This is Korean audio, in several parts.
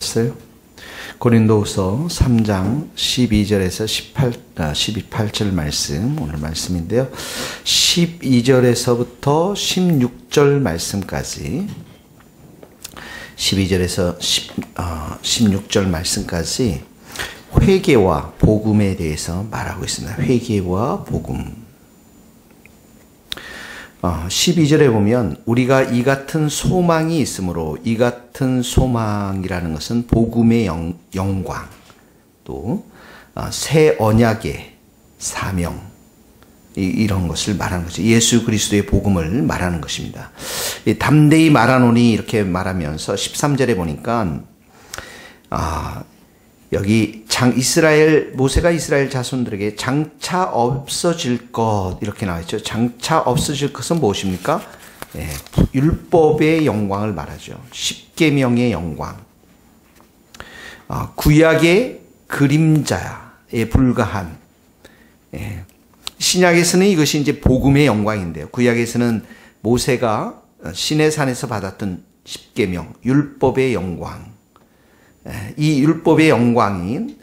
찾으셨어요? 고린도후서 3장 12절에서 18절 말씀, 오늘 말씀인데요. 12절에서부터 16절 말씀까지, 12절에서 16절 말씀까지 회개와 복음에 대해서 말하고 있습니다. 회개와 복음. 12절에 보면 우리가 이 같은 소망이 있으므로, 이 같은 소망이라는 것은 복음의 영광, 또 새 언약의 사명, 이런 것을 말하는 거죠. 예수 그리스도의 복음을 말하는 것입니다. 담대히 말하노니 이렇게 말하면서 13절에 보니까 여기 모세가 이스라엘 자손들에게 장차 없어질 것, 이렇게 나와있죠. 장차 없어질 것은 무엇입니까? 율법의 영광을 말하죠. 십계명의 영광. 구약의 그림자에 불과한. 신약에서는 이것이 이제 복음의 영광인데요. 구약에서는 모세가 시내산에서 받았던 십계명, 율법의 영광. 이 율법의 영광이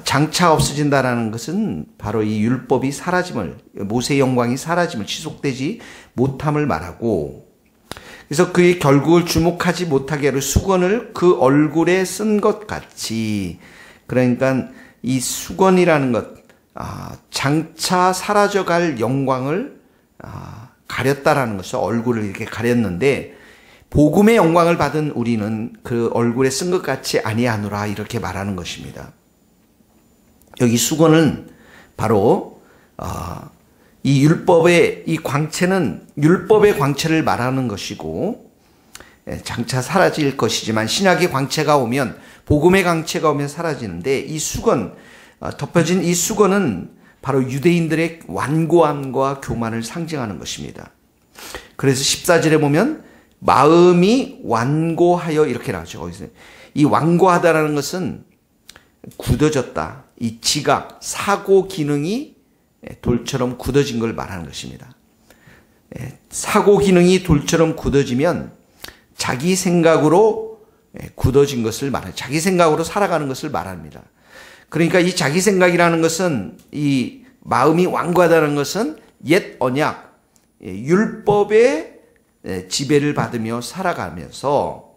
장차 없어진다라는 것은 바로 이 율법이 사라짐을, 모세의 영광이 사라짐을, 지속되지 못함을 말하고, 그래서 그의 결국을 주목하지 못하게 하려 수건을 그 얼굴에 쓴 것 같이, 그러니까 이 수건이라는 것, 장차 사라져갈 영광을 가렸다라는 것을, 얼굴을 이렇게 가렸는데, 복음의 영광을 받은 우리는 그 얼굴에 쓴 것 같이 아니하노라, 이렇게 말하는 것입니다. 여기 수건은 바로 이 율법의 이 광채는 율법의 광채를 말하는 것이고, 장차 사라질 것이지만 신약의 광채가 오면, 복음의 광채가 오면 사라지는데, 이 수건, 덮여진 이 수건은 바로 유대인들의 완고함과 교만을 상징하는 것입니다. 그래서 14절에 보면 마음이 완고하여, 이렇게 나오죠. 거기서 이 완고하다라는 것은 굳어졌다. 이 지각, 사고 기능이 돌처럼 굳어진 걸 말하는 것입니다. 사고 기능이 돌처럼 굳어지면 자기 생각으로 굳어진 것을 말해요. 자기 생각으로 살아가는 것을 말합니다. 그러니까 이 자기 생각이라는 것은, 이 마음이 완고하다는 것은 옛 언약, 율법의 지배를 받으며 살아가면서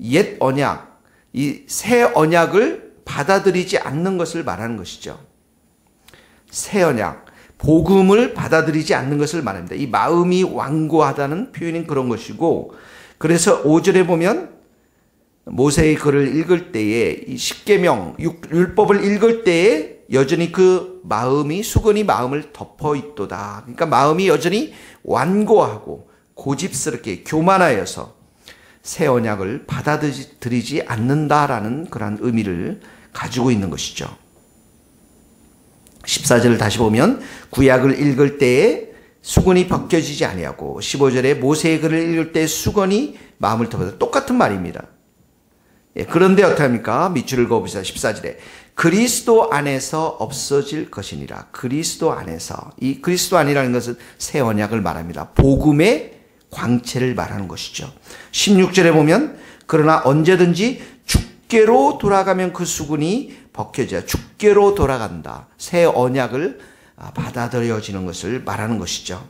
옛 언약, 이 새 언약을 받아들이지 않는 것을 말하는 것이죠. 새 언약, 복음을 받아들이지 않는 것을 말합니다. 이 마음이 완고하다는 표현은 그런 것이고, 그래서 5절에 보면 모세의 글을 읽을 때에, 이 십계명, 율법을 읽을 때에 여전히 그 마음이, 수건이 마음을 덮어 있도다. 그러니까 마음이 여전히 완고하고 고집스럽게 교만하여서 새 언약을 받아들이지 않는다라는 그런 의미를 가지고 있는 것이죠. 14절을 다시 보면 구약을 읽을 때에 수건이 벗겨지지 아니하고, 15절에 모세의 글을 읽을 때 수건이 마음을 덮어서, 똑같은 말입니다. 그런데 어떻게 합니까? 밑줄을 그어보시다. 14절에 그리스도 안에서 없어질 것이니라. 그리스도 안에서, 이 그리스도 안이라는 것은 새 언약을 말합니다. 복음의 광채를 말하는 것이죠. 16절에 보면 그러나 언제든지 주께로 돌아가면 그 수건이 벗겨져야, 주께로 돌아간다. 새 언약을 받아들여지는 것을 말하는 것이죠.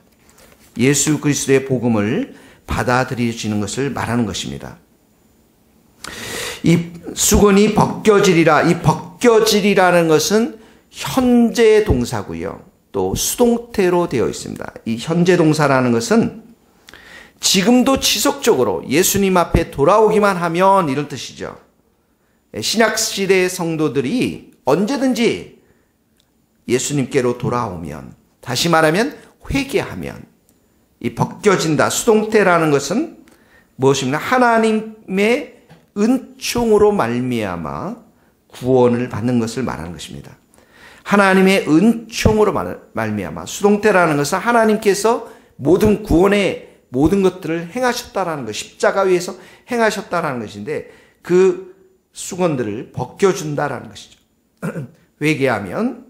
예수 그리스도의 복음을 받아들여지는 것을 말하는 것입니다. 이 수건이 벗겨지리라. 이 벗겨지리라는 것은 현재 동사고요. 또 수동태로 되어 있습니다. 이 현재 동사라는 것은 지금도 지속적으로 예수님 앞에 돌아오기만 하면, 이런 뜻이죠. 신약시대의 성도들이 언제든지 예수님께로 돌아오면, 다시 말하면 회개하면, 이 벗겨진다. 수동태라는 것은 무엇입니까? 하나님의 은총으로 말미암아 구원을 받는 것을 말하는 것입니다. 하나님의 은총으로 말미암아, 수동태라는 것은 하나님께서 모든 구원의 모든 것들을 행하셨다라는 것, 십자가 위에서 행하셨다라는 것인데, 그 수건들을 벗겨준다라는 것이죠. 회개하면.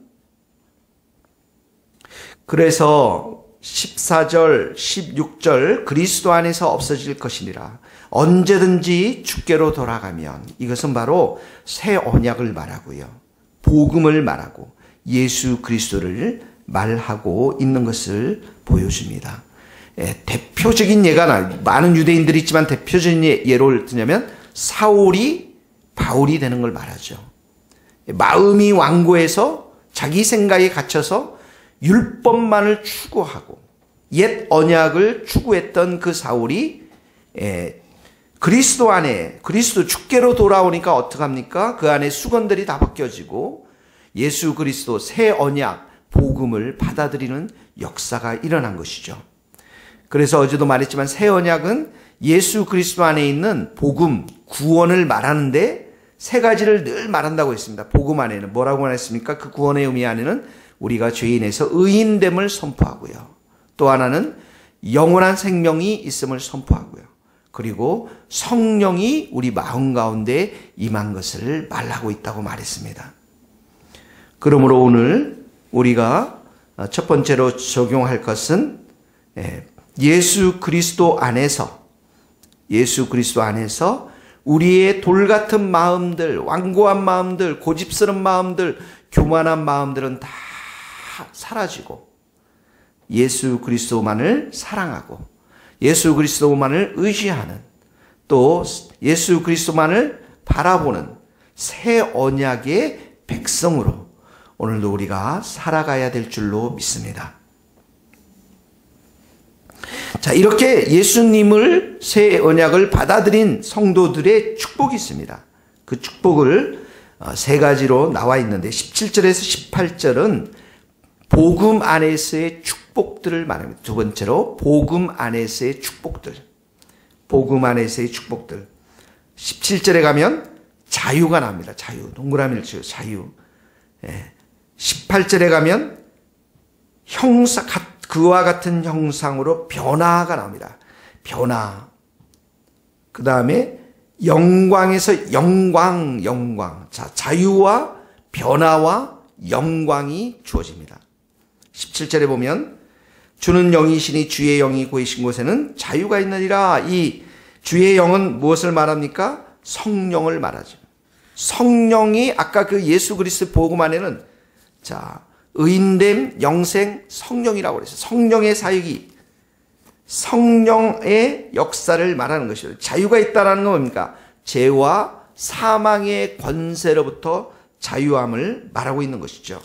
그래서 14절, 16절 그리스도 안에서 없어질 것이니라. 언제든지 주께로 돌아가면 이것은 바로 새 언약을 말하고요. 복음을 말하고 예수 그리스도를 말하고 있는 것을 보여줍니다. 대표적인 예가 많은 유대인들이 있지만 대표적인 예를 드냐면 사울이 바울이 되는 걸 말하죠. 마음이 완고해서 자기 생각에 갇혀서 율법만을 추구하고 옛 언약을 추구했던 그 사울이 그리스도 안에 그리스도 주께로 돌아오니까 어떡합니까? 그 안에 수건들이 다 벗겨지고 예수 그리스도 새 언약 복음을 받아들이는 역사가 일어난 것이죠. 그래서 어제도 말했지만 새 언약은 예수 그리스도 안에 있는 복음, 구원을 말하는데 세 가지를 늘 말한다고 했습니다. 복음 안에는 뭐라고 말했습니까? 그 구원의 의미 안에는 우리가 죄인에서 의인됨을 선포하고요. 또 하나는 영원한 생명이 있음을 선포하고요. 그리고 성령이 우리 마음 가운데 임한 것을 말하고 있다고 말했습니다. 그러므로 오늘 우리가 첫 번째로 적용할 것은 예수 그리스도 안에서 우리의 돌 같은 마음들, 완고한 마음들, 고집스러운 마음들, 교만한 마음들은 다 사라지고 예수 그리스도만을 사랑하고 예수 그리스도만을 의지하는 또 예수 그리스도만을 바라보는 새 언약의 백성으로 오늘도 우리가 살아가야 될 줄로 믿습니다. 자, 이렇게 예수님을 새 언약을 받아들인 성도들의 축복이 있습니다. 그 축복을 세 가지로 나와 있는데 17절에서 18절은 복음 안에서의 축복들을 말합니다. 두 번째로 복음 안에서의 축복들. 복음 안에서의 축복들. 17절에 가면 자유가 납니다. 자유. 동그라미를 치고 자유. 18절에 가면 그와 같은 형상으로 변화가 나옵니다. 변화. 그 다음에 영광에서 영광. 자, 자유와 변화와 영광이 주어집니다. 17절에 보면 주는 영이시니 주의 영이 고이신 곳에는 자유가 있느니라. 이 주의 영은 무엇을 말합니까? 성령을 말하죠. 성령이 아까 그 예수 그리스도 복음 안에는 자, 의인됨, 영생, 성령이라고 그랬어요. 성령의 사역이 성령의 역사를 말하는 것이죠. 자유가 있다는 건 뭡니까? 죄와 사망의 권세로부터 자유함을 말하고 있는 것이죠.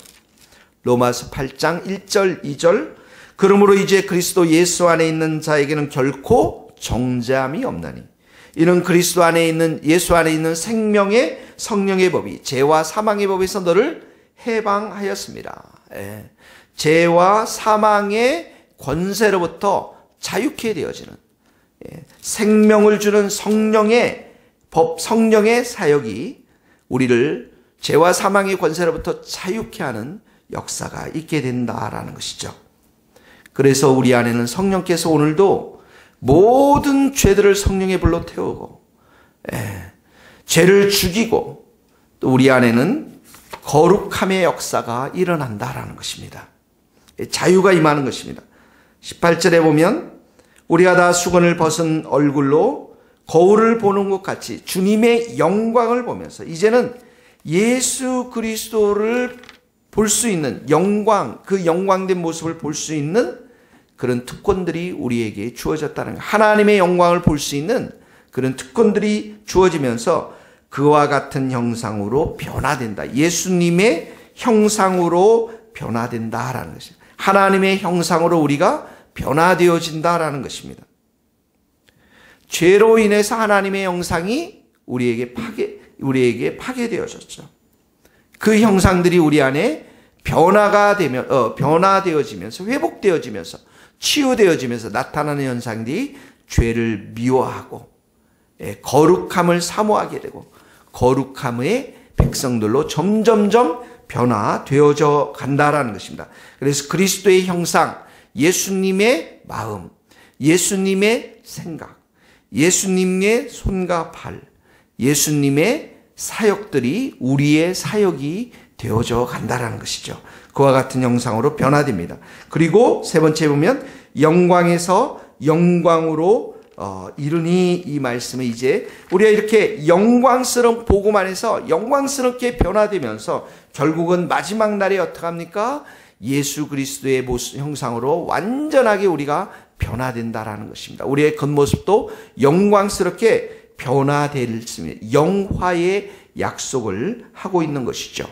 로마서 8장 1절 2절 그러므로 이제 그리스도 예수 안에 있는 자에게는 결코 정죄함이 없나니 이는 그리스도 안에 있는 예수 안에 있는 생명의 성령의 법이 죄와 사망의 법에서 너를 해방하였습니다. 죄와 사망의 권세로부터 자유케 되어지는 생명을 주는 성령의 법, 성령의 사역이 우리를 죄와 사망의 권세로부터 자유케 하는 역사가 있게 된다라는 것이죠. 그래서 우리 안에는 성령께서 오늘도 모든 죄들을 성령의 불로 태우고 죄를 죽이고 또 우리 안에는 거룩함의 역사가 일어난다라는 것입니다. 자유가 임하는 것입니다. 18절에 보면 우리가 다 수건을 벗은 얼굴로 거울을 보는 것 같이 주님의 영광을 보면서 이제는 예수 그리스도를 볼 수 있는 영광, 그 영광된 모습을 볼 수 있는 그런 특권들이 우리에게 주어졌다는 거예요. 하나님의 영광을 볼 수 있는 그런 특권들이 주어지면서 그와 같은 형상으로 변화된다. 예수님의 형상으로 변화된다라는 것입니다. 하나님의 형상으로 우리가 변화되어진다라는 것입니다. 죄로 인해서 하나님의 형상이 우리에게 파괴되어졌죠. 그 형상들이 우리 안에 변화되어지면서 회복되어지면서 치유되어지면서 나타나는 현상들이 죄를 미워하고 거룩함을 사모하게 되고 거룩함의 백성들로 점점점 변화되어져 간다라는 것입니다. 그래서 그리스도의 형상, 예수님의 마음, 예수님의 생각, 예수님의 손과 발, 예수님의 사역들이 우리의 사역이 되어져 간다라는 것이죠. 그와 같은 형상으로 변화됩니다. 그리고 세 번째 보면 영광에서 영광으로 이르니 이 말씀은 이제 우리가 이렇게 영광스러운 복음 안에서 영광스럽게 변화되면서 결국은 마지막 날에 어떻게 합니까? 예수 그리스도의 모습, 형상으로 완전하게 우리가 변화된다라는 것입니다. 우리의 겉모습도 영광스럽게 변화될 영화의 약속을 하고 있는 것이죠.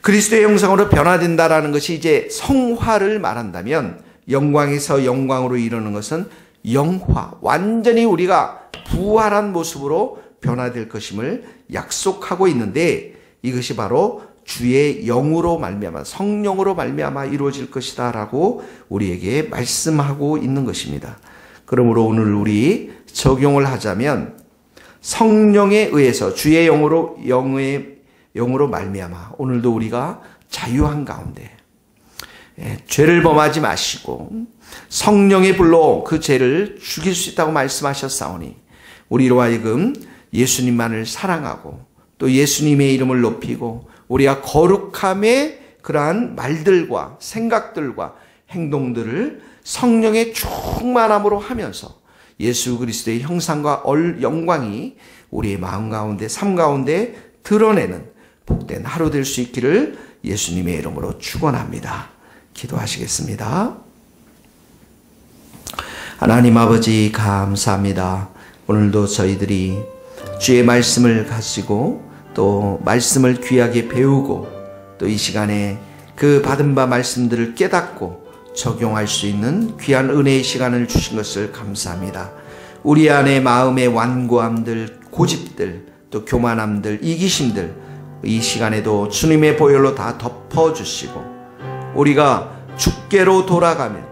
그리스도의 형상으로 변화된다라는 것이 이제 성화를 말한다면 영광에서 영광으로 이르는 것은 영화, 완전히 우리가 부활한 모습으로 변화될 것임을 약속하고 있는데 이것이 바로 주의 영으로 말미암아 성령으로 말미암아 이루어질 것이다라고 우리에게 말씀하고 있는 것입니다. 그러므로 오늘 우리 적용을 하자면 성령에 의해서 주의 영으로 말미암아 오늘도 우리가 자유한 가운데 죄를 범하지 마시고 성령의 불로 그 죄를 죽일 수 있다고 말씀하셨사오니 우리로 하여금 예수님만을 사랑하고 또 예수님의 이름을 높이고 우리가 거룩함의 그러한 말들과 생각들과 행동들을 성령의 충만함으로 하면서 예수 그리스도의 형상과 영광이 우리의 마음 가운데 삶 가운데 드러내는 복된 하루 될 수 있기를 예수님의 이름으로 축원합니다. 기도하시겠습니다. 하나님 아버지 감사합니다. 오늘도 저희들이 주의 말씀을 가지고 또 말씀을 귀하게 배우고 또 이 시간에 그 받은 바 말씀들을 깨닫고 적용할 수 있는 귀한 은혜의 시간을 주신 것을 감사합니다. 우리 안에 마음의 완고함들, 고집들, 또 교만함들, 이기심들 이 시간에도 주님의 보혈로 다 덮어주시고 우리가 주께로 돌아가면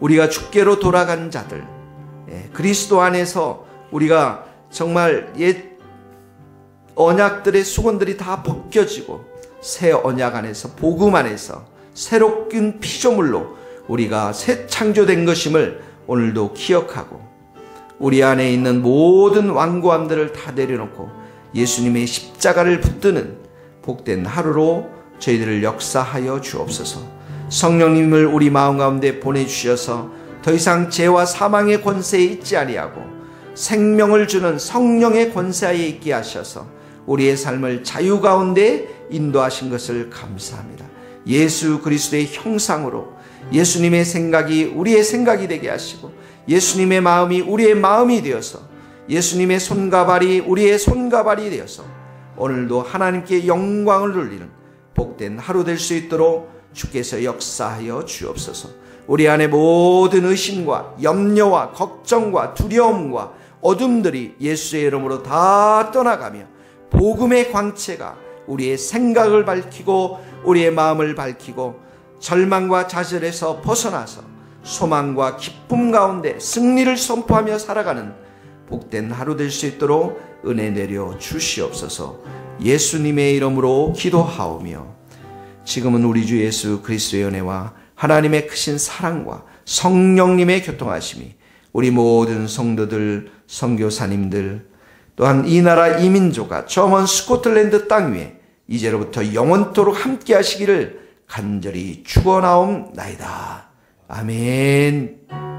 우리가 주께로 돌아간 자들 그리스도 안에서 우리가 정말 옛 언약들의 수건들이 다 벗겨지고 새 언약 안에서 복음 안에서 새롭긴 피조물로 우리가 새 창조된 것임을 오늘도 기억하고 우리 안에 있는 모든 완고함들을 다 내려놓고 예수님의 십자가를 붙드는 복된 하루로 저희들을 역사하여 주옵소서. 성령님을 우리 마음 가운데 보내주셔서 더 이상 죄와 사망의 권세에 있지 아니하고 생명을 주는 성령의 권세하에 있게 하셔서 우리의 삶을 자유 가운데 인도하신 것을 감사합니다. 예수 그리스도의 형상으로 예수님의 생각이 우리의 생각이 되게 하시고 예수님의 마음이 우리의 마음이 되어서 예수님의 손과 발이 우리의 손과 발이 되어서 오늘도 하나님께 영광을 돌리는 복된 하루 될 수 있도록 주께서 역사하여 주옵소서. 우리 안에 모든 의심과 염려와 걱정과 두려움과 어둠들이 예수의 이름으로 다 떠나가며 복음의 광채가 우리의 생각을 밝히고 우리의 마음을 밝히고 절망과 좌절에서 벗어나서 소망과 기쁨 가운데 승리를 선포하며 살아가는 복된 하루 될 수 있도록 은혜 내려 주시옵소서. 예수님의 이름으로 기도하오며 지금은 우리 주 예수 그리스도의 은혜와 하나님의 크신 사랑과 성령님의 교통하심이 우리 모든 성도들, 선교사님들 또한 이 나라 이민족과 저 먼 스코틀랜드 땅 위에 이제로부터 영원토록 함께 하시기를 간절히 축원하옵나이다. 아멘.